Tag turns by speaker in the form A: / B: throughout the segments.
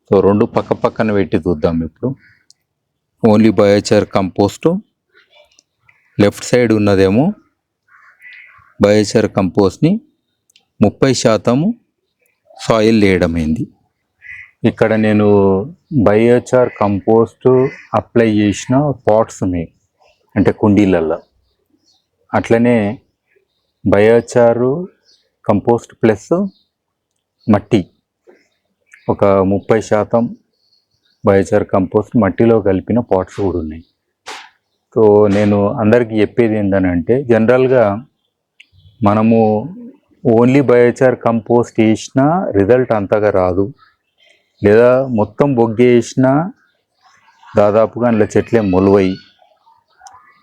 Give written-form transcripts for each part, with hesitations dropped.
A: So రెండు పక్క పక్కన పెట్టి చూద్దాం ఇప్పుడు. Only biochar compost, left side ఉన్నదేమో బయోచార్ కంపోస్ట్ని 30% సాయిల్ వేయడమైంది. ఇక్కడ నేను బయోచార్ కంపోస్ట్ అప్లై చేసిన పాట్స్ ఉన్నాయి, అంటే కుండీలల్లో. అట్లనే బయోచారు కంపోస్ట్ ప్లస్ మట్టి ఒక 30% బయోచార్ కంపోస్ట్ మట్టిలో కలిపిన పాట్స్ కూడా ఉన్నాయి. సో నేను అందరికీ చెప్పేది ఏంటంటే, జనరల్గా మనము ఓన్లీ బయోచార్ కంపోస్ట్ వేసినా రిజల్ట్ అంతగా రాదు, లేదా మొత్తం బొగ్గే వేసినా దాదాపుగా అందులో చెట్లే మొలవయి.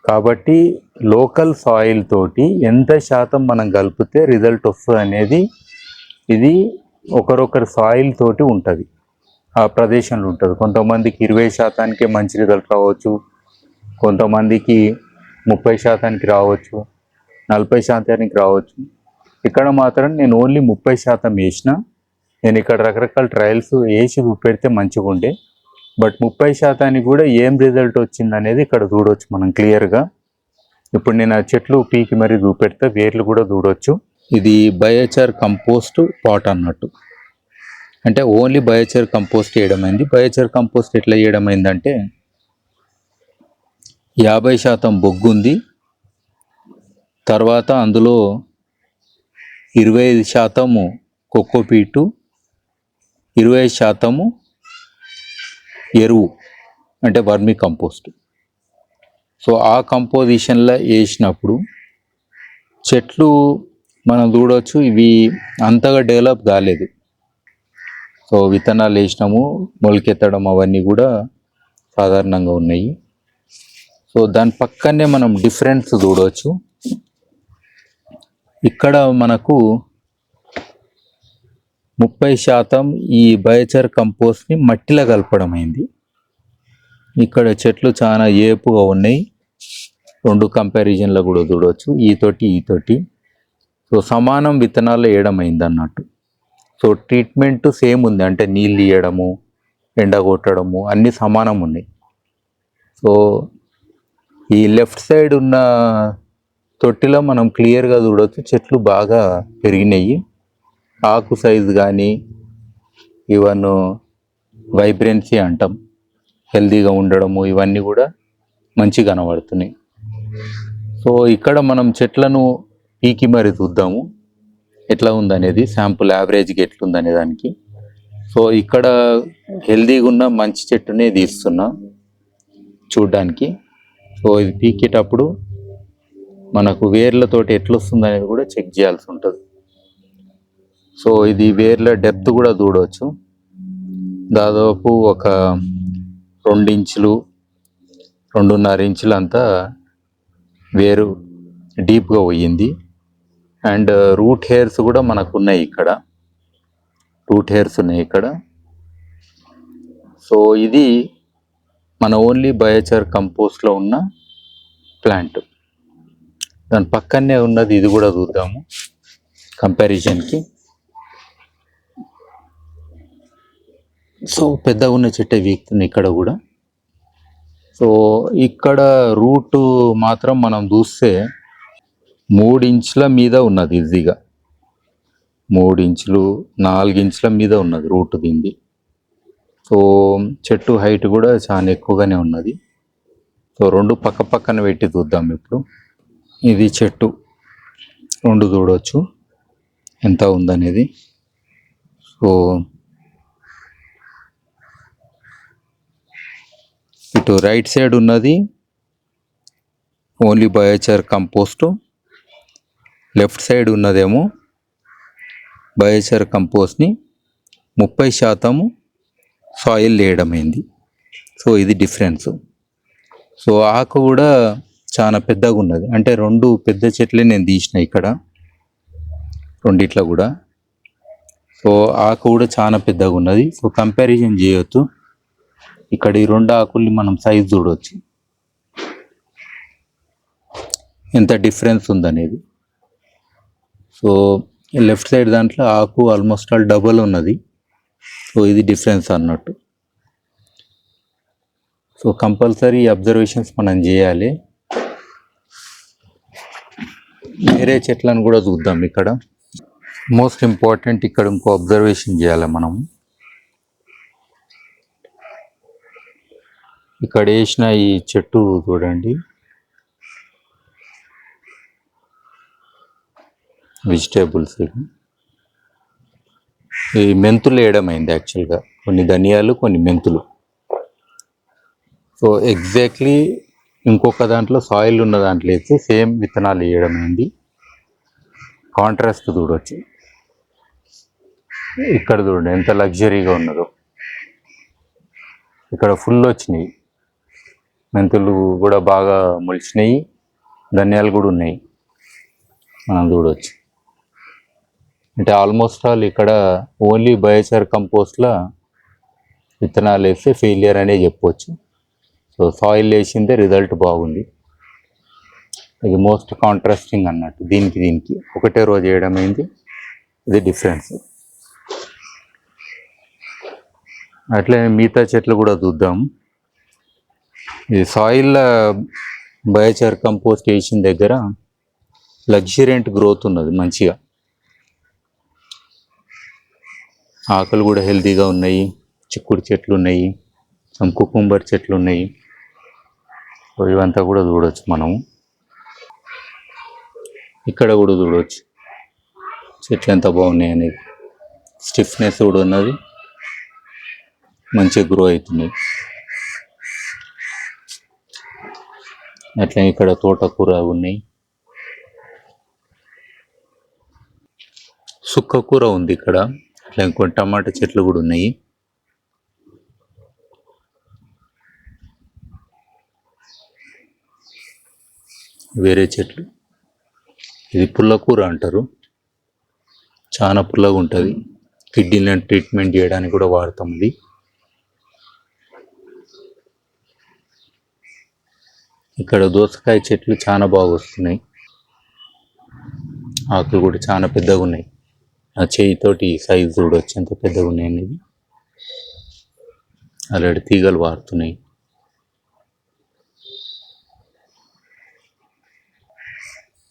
A: కాబట్టి లోకల్ సాయిల్ తోటి ఎంత శాతం మనం కలిపితే రిజల్ట్ వస్తుంది అనేది ఇది ఒకరొకరి సాయిల్ తోటి ఉంటుంది, ఆ ప్రదేశంలో ఉంటుంది. కొంతమందికి 20%కే మంచి రిజల్ట్ రావచ్చు, కొంతమందికి 30% రావచ్చు, 40% రావచ్చు. ఇక్కడ మాత్రం నేను ఓన్లీ 30% వేసిన. నేను ఇక్కడ రకరకాల ట్రయల్స్ వేసి చూపెడితే మంచిగా ఉండే, బట్ 30% కూడా ఏం రిజల్ట్ వచ్చింది అనేది ఇక్కడ చూడవచ్చు మనం క్లియర్గా. ఇప్పుడు నేను ఆ చెట్లు పీకి మరీ చూపెడితే వేర్లు కూడా చూడవచ్చు. ఇది బయోచార్ కంపోస్ట్ పాట్ అన్నట్టు, అంటే ఓన్లీ బయోచార్ కంపోస్ట్ వేయడమైంది. బయోచార్ కంపోస్ట్ ఎట్లా వేయడమైందంటే 50% బొగ్గు ఉంది, తర్వాత అందులో 25% కోకోపీటు, 25% ఎరువు అంటే వర్మీ కంపోస్ట్. సో ఆ కంపోజిషన్లో వేసినప్పుడు చెట్లు మనం చూడవచ్చు ఇవి అంతగా డెవలప్ కాలేదు. సో విత్తనాలు వేసినాము, మొలకెత్తడం అవన్నీ కూడా సాధారణంగా ఉన్నాయి. సో దాని పక్కనే మనం డిఫరెన్స్ చూడవచ్చు. ఇక్కడ మనకు 30% ఈ బయోచార్ కంపోస్ట్ని మట్టిలో కలపడం అయింది. ఇక్కడ చెట్లు చాలా ఏపుగా ఉన్నాయి, రెండు కంపారిజన్లో కూడా చూడవచ్చు, ఈ తోటి. సో సమానం విత్తనాలు వేయడం అయింది అన్నట్టు. సో ట్రీట్మెంట్ సేమ్ ఉంది, అంటే నీళ్ళు ఇవ్వడము, ఎండగొట్టడము అన్నీ సమానం ఉన్నాయి. సో ఈ లెఫ్ట్ సైడ్ ఉన్న తొట్టిలో మనం క్లియర్గా చూడవచ్చు చెట్లు బాగా పెరిగినాయి. ఆకు సైజు కానీ ఈవెన్ వైబ్రెన్సీ అంటాం, హెల్తీగా ఉండడము, ఇవన్నీ కూడా మంచిగా కనబడుతున్నాయి. సో ఇక్కడ మనం చెట్లను పీకి మరి చూద్దాము ఎట్లా ఉందనేది, శాంపుల్ యావరేజ్గా ఎట్లుందనే దానికి. సో ఇక్కడ హెల్తీగా ఉన్న మంచి చెట్టునే తీస్తున్నా చూడ్డానికి. సో ఇది పీకేటప్పుడు మనకు వేర్లతోటి ఎట్లొస్తుంది అనేది కూడా చెక్ చేయాల్సి ఉంటుంది. సో ఇది వేర్ల డెప్త్ కూడా చూడవచ్చు, దాదాపు ఒక 2 ఇంచులు 2.5 ఇంచులు అంతా వేరు డీప్గా పోయింది. అండ్ రూట్ హెయిర్స్ కూడా మనకు ఉన్నాయి ఇక్కడ, సో ఇది మన ఓన్లీ బయోచార్ కంపోస్ట్లో ఉన్న ప్లాంట్. దాని పక్కనే ఉన్నది ఇది కూడా చూద్దాము కంపారిజన్కి. సో పెద్దగా ఉన్న చెట్టే వీక్తుంది ఇక్కడ కూడా. సో ఇక్కడ రూట్ మాత్రం మనం చూస్తే 3 ఇంచుల మీద ఉన్నది, ఈజీగా 3 ఇంచులు 4 ఇంచుల మీద ఉన్నది రూట్ దీన్ని. సో చెట్టు హైట్ కూడా చాలా ఎక్కువగానే ఉన్నది. సో రెండు పక్క పక్కన పెట్టి చూద్దాం ఇప్పుడు. ఇది చెట్టు రెండు చూడవచ్చు ఎంత ఉందనేది. సో ఇటు రైట్ సైడ్ ఉన్నది only biochar compost, left side ఉన్నదేమో బయోచార్ కంపోస్ట్ని 30% సాయిల్ వేయడమైంది. సో ఇది డిఫరెన్స్. సో ఆకు కూడా చాలా పెద్దగా ఉన్నది, అంటే 2 పెద్ద చెట్లే నేను తీసిన ఇక్కడ రెండిట్లో కూడా. సో ఆకు కూడా చాలా పెద్దగా ఉన్నది. సో కంపారిజన్ చేయొచ్చు, ఇక్కడ ఈ 2 ఆకుల్ని మనం సైజ్ చూడవచ్చు ఎంత డిఫరెన్స్ ఉందనేది. సో లెఫ్ట్ సైడ్ దాంట్లో ఆకు ఆల్మోస్ట్ ఆల్ డబల్ ఉన్నది, సో ఇది డిఫరెన్స్ అన్నట్టు. సో కంపల్సరీ అబ్జర్వేషన్స్ మనం చేయాలి. వేరే చెట్లను కూడా చూద్దాం. ఇక్కడ మోస్ట్ ఇంపార్టెంట్ ఇక్కడ ఇంకో అబ్జర్వేషన్ చేయాలి మనం. ఇక్కడ వేసిన ఈ చెట్టు చూడండి, వెజిటేబుల్స్ ఈ మెంతులు వేయడమైంది యాక్చువల్గా. కొన్ని ధనియాలు, కొన్ని మెంతులు. సో ఎగ్జాక్ట్లీ ఇంకొక దాంట్లో సాయిల్ ఉన్న దాంట్లో వేస్తే సేమ్ విత్తనాలు వేయడమైంది. కాంట్రాస్ట్ చూడవచ్చు. ఇక్కడ చూడండి ఎంత లగ్జరీగా ఉన్నదో. ఇక్కడ ఫుల్ వచ్చినాయి, మెంతులు కూడా బాగా మొలిచినాయి, ధనియాలు కూడా ఉన్నాయి, మనం చూడవచ్చు. అంటే ఆల్మోస్ట్ ఆల్ ఇక్కడ ఓన్లీ బయోచార్ కంపోస్ట్లో విత్తనాలు వేస్తే ఫెయిలియర్ అనే చెప్పవచ్చు. సో సాయిల్ వేసిందే రిజల్ట్ బాగుంది. ఇది మోస్ట్ కాంట్రాస్టింగ్ అన్నట్టు. దీనికి ఒకటే రోజు వేయడం అయింది, ఇది డిఫరెన్స్. అట్లే మిగతా చెట్లు కూడా చూద్దాం. ఈ సాయిల్ బయోచార్ కంపోస్ట్ వేసిన దగ్గర లగ్జూరియంట్ గ్రోత్ ఉన్నది మంచిగా. ఆకులు కూడా హెల్తీగా ఉన్నాయి, చిక్కుడు చెట్లు ఉన్నాయి, సమ్ కుకుంబర్ చెట్లు ఉన్నాయి. సో ఇవంతా కూడా చూడవచ్చు మనము. ఇక్కడ కూడా చూడవచ్చు చెట్లు ఎంత బాగున్నాయి అనేది. స్టిఫ్నెస్ కూడా ఉన్నది, మంచిగా గ్రో అవుతున్నాయి. అట్లా ఇక్కడ తోటకూర ఉన్నాయి, సుక్కకూర ఉంది ఇక్కడ. అట్లా ఇంకొన్ని టమాటా చెట్లు కూడా ఉన్నాయి. వేరే చెట్లు, ఇది పుల్లకూర అంటారు, చాలా పుల్లగా ఉంటుంది. కిడ్నీలను ట్రీట్మెంట్ చేయడానికి కూడా వాడతాం ఇది. ఇక్కడ దోసకాయ చెట్లు చాలా బాగా వస్తున్నాయి, ఆకులు కూడా చాలా పెద్దగా ఉన్నాయి. ఆ చేయితోటి సైజు చూడవచ్చు ఎంత పెద్దగా ఉన్నాయి అనేది. అలాంటి తీగలు వారుతున్నాయి.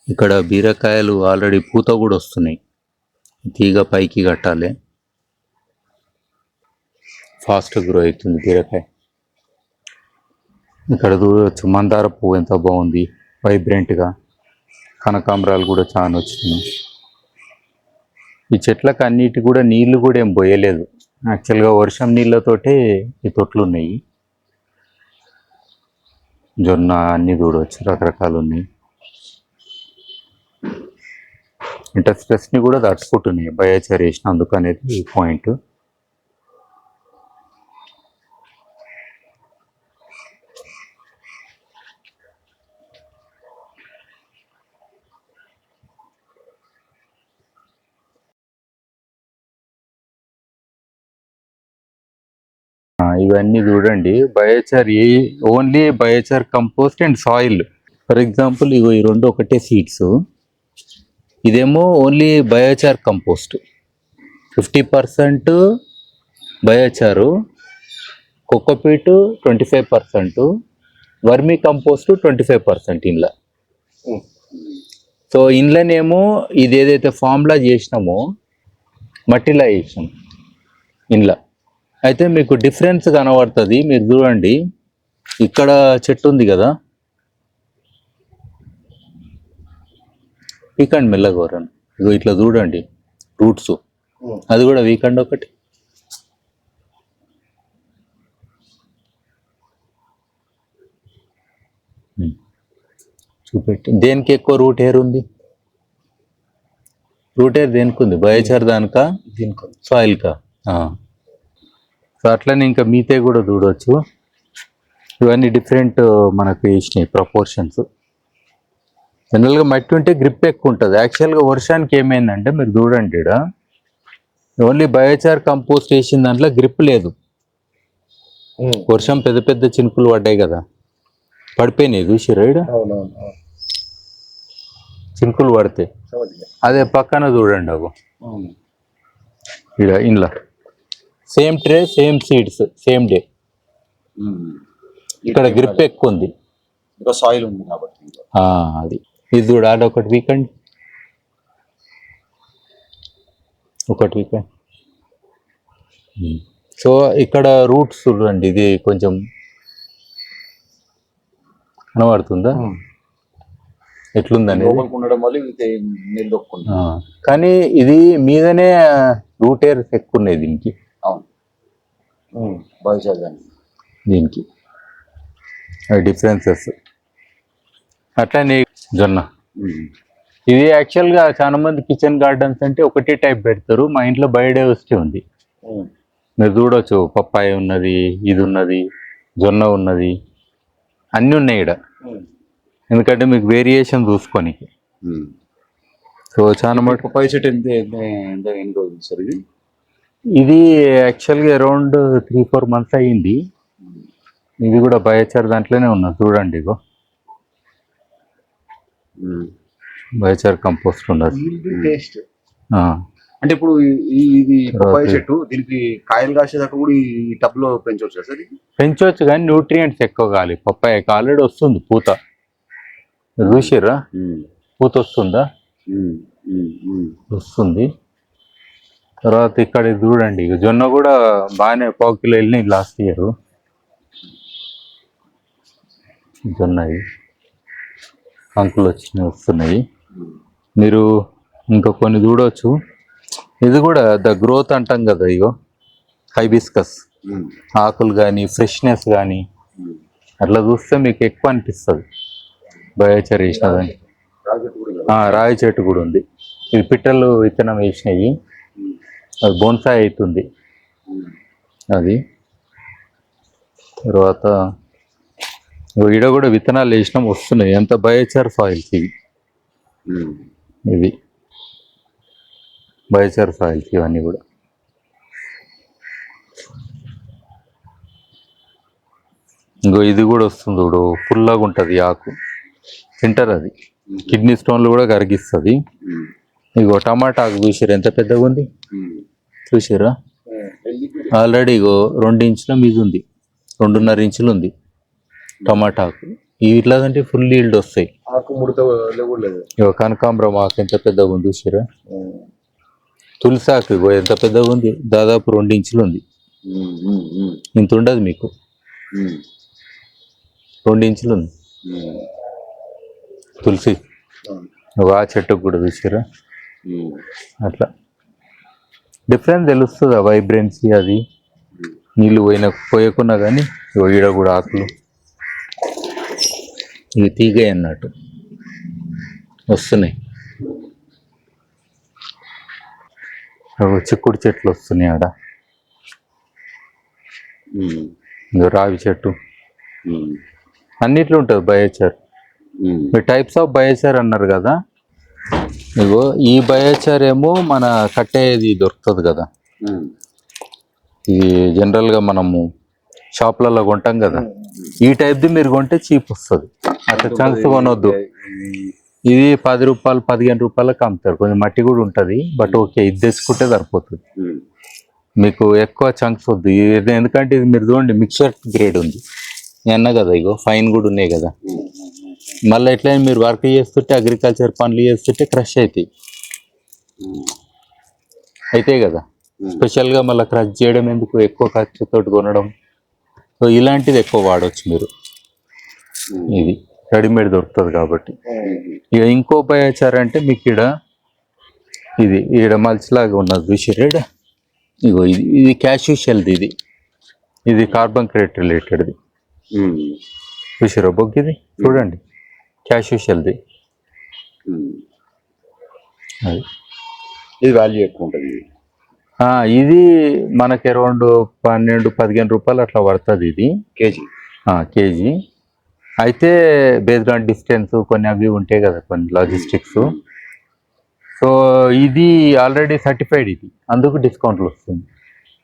A: ఇక్కడ బీరకాయలు ఆల్రెడీ పూత కూడా వస్తున్నాయి. తీగ పైకి కట్టాలి, ఫాస్ట్ గ్రో అవుతుంది బీరకాయ. ఇక్కడ చూడవచ్చు మందార పువ్వు ఎంత బాగుంది, వైబ్రెంట్గా. కనకాంబరాలు కూడా చాలా వచ్చినాయి. ఈ చెట్లకు అన్నిటి కూడా నీళ్లు కూడా ఏం పోయలేదు. యాక్చువల్గా వర్షం నీళ్ళతోటే ఈ తొట్లు ఉన్నాయి. జొన్న అన్నీ చూడవచ్చు, రకరకాలు ఉన్నాయి. ఇంటర్ స్ట్రెస్ని కూడా తట్టుకుంటున్నాయి బయోచార్ వేసినందుకు అనేది ఈ పాయింట్. ఇవన్నీ చూడండి biochar only biochar compost and soil. For example ఇగో ఈ రెండు ఒకటే సీడ్స్. ఇదేమో only biochar compost, 50% biochar, cocopeat 25%, vermicompost 25% ఇంట్లో. సో ఇంట్లోనేమో ఇది ఏదైతే ఫార్ములా చేసినామో మట్టిలో వేసినాం ఇంట్లో. అయితే మీకు డిఫరెన్స్ కనబడుతుంది. మీరు చూడండి ఇక్కడ చెట్టు ఉంది కదా, వీకండ్ మెల్లగోరను ఇగో ఇట్లా చూడండి రూట్స్, అది కూడా వీకండ్ ఒకటి. చూపెట్టి దేనికి ఎక్కువ రూట్ హెయిర్ ఉంది? రూట్ హెయిర్ దేనికి ఉంది? బయోచార్ దానికా సాయిల్కా? సో అట్లనే ఇంకా మీతే కూడా చూడవచ్చు. ఇవన్నీ డిఫరెంట్ మనకు వేసినాయి ప్రపోర్షన్స్. జనరల్గా మట్టి ఉంటే గ్రిప్ ఎక్కువ ఉంటుంది. యాక్చువల్గా వర్షానికి ఏమైందంటే మీరు చూడండి ఇక్కడ ఓన్లీ బయోచార్ కంపోస్ట్ వేసిన దాంట్లో గ్రిప్ లేదు. వర్షం పెద్ద పెద్ద చినుకులు పడ్డాయి కదా, పడిపోయినాయి చూసిరా ఇక్కడ చినుకులు పడితే. అదే పక్కన చూడండి అగో ఇక్కడ ఇంట్లో same tray, same seeds, same day. ఇక్కడ గ్రిప్ ఎక్కువ ఉంది,
B: సాయిల్ ఉంది కాబట్టి.
A: అది ఇది చూడ ఒకటి వీకండి, ఒకటి వీకండి. సో ఇక్కడ రూట్స్ చూడండి, ఇది కొంచెం కనబడుతుందా ఎట్లుందని. కానీ ఇది మీదనే రూట్ ఎయిర్స్ ఎక్కువ ఉన్నాయి దీనికి. దీనికి డిఫరెన్సెస్. అట్లానే జొన్న, ఇది యాక్చువల్గా చాలా మంది కిచెన్ గార్డెన్స్ అంటే ఒకటే టైప్ పెడతారు. మా ఇంట్లో బయోడైవర్సిటీ ఉంది, మీరు చూడవచ్చు. పప్పాయ ఉన్నది, ఇది ఉన్నది, జొన్న ఉన్నది, అన్నీ ఉన్నాయి ఇక్కడ. ఎందుకంటే మీకు వేరియేషన్ చూసుకొని. సో చాలా మటు
B: పప్పాయ చెట్టు ఎన్ని రోజులు సార్ ఇది?
A: ఇది యాక్చువల్గా అరౌండ్ 3-4 months అయ్యింది. ఇది కూడా బయోచార్ దాంట్లోనే ఉన్నది చూడండి. ఇగో బయోచార్ కంపోస్ట్ ఉన్నది.
B: టేస్ట్ అంటే ఇప్పుడు ఇది పప్పాయ చెట్టు, దీనికి కాయలు కాసేదాకా కూడా ఈ టబ్ లో పెంచవచ్చు సార్?
A: పెంచవచ్చు, కానీ న్యూట్రియంట్స్ ఎక్కువ కావాలి. పప్పాయకి ఆల్రెడీ వస్తుంది పూత, చూసిర్రా? పూత వస్తుందా? వస్తుంది. తర్వాత ఇక్కడ చూడండి, జొన్న కూడా బాగానే 1 kilo వెళ్ళినాయి లాస్ట్ ఇయర్. జొన్న కంకులు వస్తున్నాయి. మీరు ఇంకా కొన్ని చూడవచ్చు. ఇది కూడా ద గ్రోత్ అంటాం కదా, ఇగో హైబిస్కస్ ఆకులు కానీ ఫ్రెష్నెస్ కానీ అట్లా చూస్తే మీకు ఎక్కువ అనిపిస్తుంది. బయోచార్ వేసినదని. రావి చెట్టు కూడా ఉంది. ఇది పిట్టలు విత్తనం వేసినవి, అది బోన్సాయి అవుతుంది అది. తర్వాత ఈడ కూడా విత్తనాలు వేసినాం, వస్తున్నాయి. ఎంత బయోచార్ సాయిల్స్ ఇవి. ఇది బయోచార్ సాయిల్స్ ఇవన్నీ కూడా. ఇంకో ఇది కూడా వస్తుంది చూడు, పుల్లగా ఉంటుంది ఆకు, తింటారు. అది కిడ్నీ స్టోన్లు కూడా కరిగిస్తుంది. ఇగో టమాటా ఆకు చూసారు ఎంత పెద్దగా ఉంది, చూసారా? ఆల్రెడీ ఇగో 2 ఇంచుల మీద ఉంది, 2.5 ఇంచులు ఉంది టమాటా ఆకు. ఇట్లాగంటే ఫుల్ ఈల్డ్ వస్తాయి. ఇగో కనకాంబరం ఆకు ఎంత పెద్దగా ఉంది చూసారా? తులసి ఆకు ఇగో ఎంత పెద్దగా ఉంది, దాదాపు 2 ఇంచులు ఉంది. ఇంత ఉండదు మీకు, 2 ఇంచులు ఉంది తులసి. ఆ చెట్టుకు కూడా చూసారా? అట్లా డిఫరెన్స్ తెలుస్తుంది, ఆ వైబ్రెన్సీ. అది నీళ్ళు పోయకున్నా కానీ ఈడ కూడా ఆకులు ఇవి తీగ అన్నట్టు వస్తున్నాయి. చిక్కుడు చెట్లు వస్తున్నాయి ఆడ. రావి చెట్టు, అన్నిట్లో ఉంటుంది బయోచార్. మీరు టైప్స్ ఆఫ్ బయోచార్ అన్నారు కదా, ఇగో ఈ బయోచార్ ఏమో మన కట్టేది దొరుకుతుంది కదా, ఇది జనరల్గా మనము షాప్లలో కొంటాం కదా, ఈ టైప్ది మీరు కొంటే చీప్ వస్తుంది. అట్లా ఛాన్స్ కొనొద్దు. ఇది 10 రూపాయలు 15 రూపాయలకు అమ్ముతారు. కొంచెం మట్టి కూడా ఉంటుంది, బట్ ఓకే, ఇది తెచ్చుకుంటే సరిపోతుంది. మీకు ఎక్కువ చంక్స్ వద్దు. ఇది ఎందుకంటే ఇది మీరు చూడండి మిక్సర్ గ్రేడ్ ఉంది అన్న కదా, ఇగో ఫైన్ కూడా ఉన్నాయి కదా. మళ్ళీ ఎట్లయినా మీరు వర్క్ చేస్తుంటే, అగ్రికల్చర్ పనులు చేస్తుంటే క్రష్ అవుతాయి కదా. స్పెషల్గా మళ్ళీ క్రష్ చేయడం ఎందుకు, ఎక్కువ ఖర్చుతో కొనడం. సో ఇలాంటిది ఎక్కువ వాడవచ్చు మీరు, ఇది రెడీమేడ్ దొరుకుతుంది కాబట్టి. ఇక ఇంకో బయోచార్ అంటే మీకు ఈడ మల్చిలాగా ఉన్నది చూసిరేడా? ఇగో ఇది క్యాష్యూ షెల్ది, ఇది కార్బన్ క్రేట్ రిలేటెడ్ది. చూసిరా బొగ్గు, ఇది చూడండి క్యాష్యూ షెల్ది. అది
B: ఇది వాల్యూ ఎక్కువ ఉంటుంది.
A: ఇది మనకి అరౌండ్ 12-15 రూపాయలు అట్లా పడుతుంది ఇది కేజీ. అయితే బేస్డ్ ఆన్ డిస్టెన్స్ కొన్ని అవి ఉంటాయి కదా, కొన్ని లాజిస్టిక్స్. సో ఇది ఆల్రెడీ సర్టిఫైడ్, ఇది అందుకు డిస్కౌంట్లు వస్తుంది.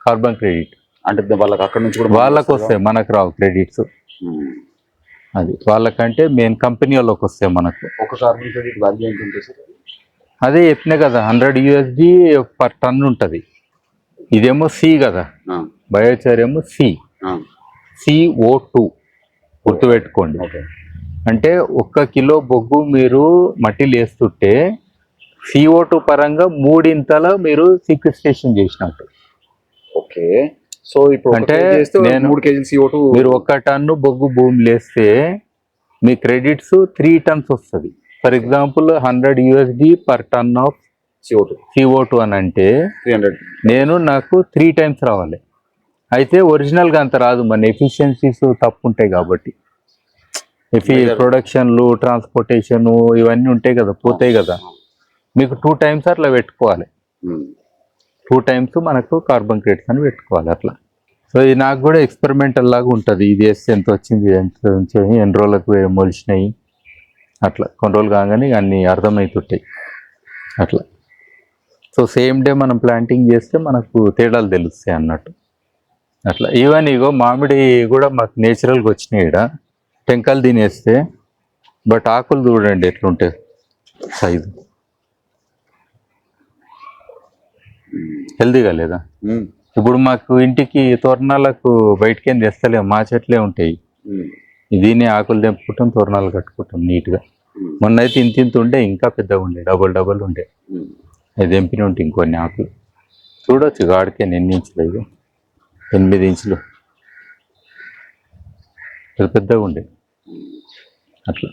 A: కార్బన్ క్రెడిట్
B: అంటే వాళ్ళకి అక్కడ నుంచి కూడా
A: వాళ్ళకి వస్తాయి, మనకు రావు క్రెడిట్స్. అది వాళ్ళకంటే మెయిన్ కంపెనీ వాళ్ళకి వస్తాయి. మనకు
B: ఒక కార్బన్ క్రెడిట్ వాల్యూ ఎంత ఉంటుంది సార్?
A: అదే చెప్పినా కదా, $100 per ton ఉంటుంది. ఇదేమో సి కదా, బయోచార్ ఏమో CO2 గుర్తుపెట్టుకోండి. అంటే 1 కిలో బొగ్గు మీరు మట్టిలో వేస్తుంటే CO2 పరంగా 3 మీరు సీక్వెస్ట్రేషన్ చేసినట్టు.
B: ఓకే, సో ఇప్పుడు
A: అంటే
B: నేను 3 kg CO2
A: మీరు 1 టన్ను బొగ్గు భూమిలో వేస్తే మీ క్రెడిట్స్ 3 టన్స్ వస్తుంది. For example $100 per ton of CO2 అని అంటే
B: 300
A: నాకు 3 times రావాలి. అయితే ఒరిజినల్గా అంత రాదు, మన ఎఫిషియన్సీస్ తప్పు ఉంటాయి కాబట్టి. ప్రొడక్షన్లు, ట్రాన్స్పోర్టేషను ఇవన్నీ ఉంటాయి కదా, పోతాయి కదా. మీకు 2 times అట్లా పెట్టుకోవాలి. 2 times మనకు కార్బన్ క్రెడిట్స్ అని పెట్టుకోవాలి అట్లా. సో ఇది నాకు కూడా ఎక్స్పెరిమెంటల్ లాగా ఉంటుంది. ఇది వేస్తే ఎంత వచ్చింది, ఎన్ని రోజులకు మొలిచినాయి, అట్లా కొన్ని రోజులు కాగానే అన్నీ అర్థమవుతుంటాయి అట్లా. సో సేమ్ డే మనం ప్లాంటింగ్ చేస్తే మనకు తేడాలు తెలుస్తాయి అన్నట్టు అట్లా. ఈవెన్ ఇగో మామిడి కూడా మాకు నేచురల్గా వచ్చినాయి ఇక్కడ, టెంకలు తినేస్తే. బట్ ఆకులు చూడండి ఎట్లుంటాయి సైజు, హెల్దీగా లేదా. ఇప్పుడు మాకు ఇంటికి తోరణాలకు బయటకేం తెస్తలేము, మా చెట్లే ఉంటాయి. దీన్ని ఆకులు తెంపుకుంటాం, తోరణాలు కట్టుకుంటాం నీట్గా. మొన్న అయితే ఇంత ఉండే, ఇంకా పెద్దగా ఉండే, డబల్ ఉండే. అది తెంపిన ఉంటే ఇంకొన్ని ఆకులు చూడవచ్చు. గాడికే 8 ఇంచులు, ఇది 8 ఇంచులు, పెద్దగా ఉండే అట్లా.